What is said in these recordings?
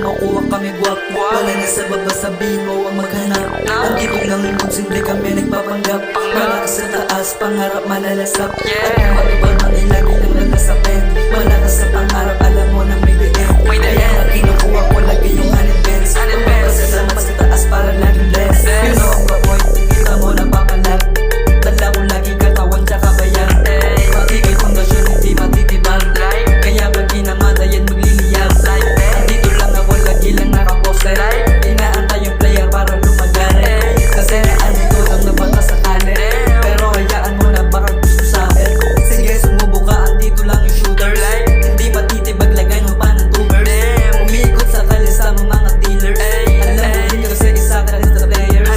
makuha kami guwak. Wala na sa baba, sabihin mo ang maghanap. Ang ibig ng lingkod, simple kami nagpapanggap. Malakas sa taas, pangarap malalasap. At kung matubal man ay lagi nang lalasapin. Malakas sa pangarap, alam mo na may the end. Kaya nga kinukuha ko lagi yung honey pens. Magpapasalamat sa taas para laging blessed. You know ang baboy, kita mo na papalag. Dala ko lagi katawan tsaka bayan. Matigay pundasyon, hindi matitibag. Kaya pag ginamatayan magliliyab. Dito lang ako, lagi lang nakaposte. Inaantay yung player para lumagan. Kasi naandito lang na bata sa kali. Pero hayaan mo na baka gusto sa akin. Sige sumubo ka, andito lang yung shooters. Hindi matitibag, lagay mo pa ng tubers. Umiikot sa kalisa mo mga dealers. Alam mo din kasi isa ka rin sa players.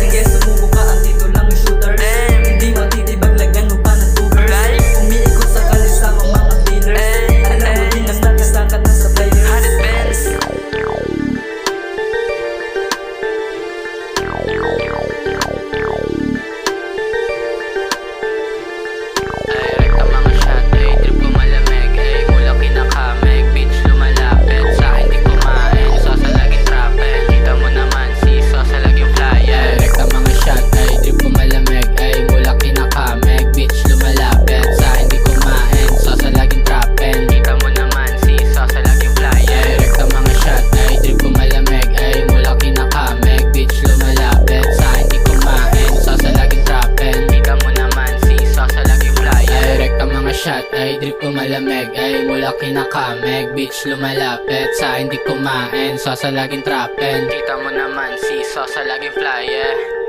Sige sumubo ka, andito lang yung shooters. Hindi matitibag, lagay mo pa ng tubers. Umiikot sa kalisa mo mga dealers. Alam mo din na isa ka rin sa players. Rekta mga shot, ay trip ko malamig. Ay mula kinakamig, bitch lumalapit. Sa akin di kumain, sasalagin trapin. Kita mo naman si sasalagin flyer. Rekta mga shot, ay trip ko malamig. Ay mula kinakamig, bitch lumalapit. Sa akin di kumain, sasalagin trapin. Kita mo naman si sasalagin flyer. Rekta mga shot, ay trip ko malamig. Ay mula kinakamig, bitch lumalapit. Sa akin di kumain, sasalagin trapin. Kita mo naman si sasalagin flyer. Rekta mga shot, ay drip ko malamig. Ay mula kinakamig, bitch lumalapit. Sa akin di kumain, sasalagin trapin. Kita mo naman si sasalagin flyer.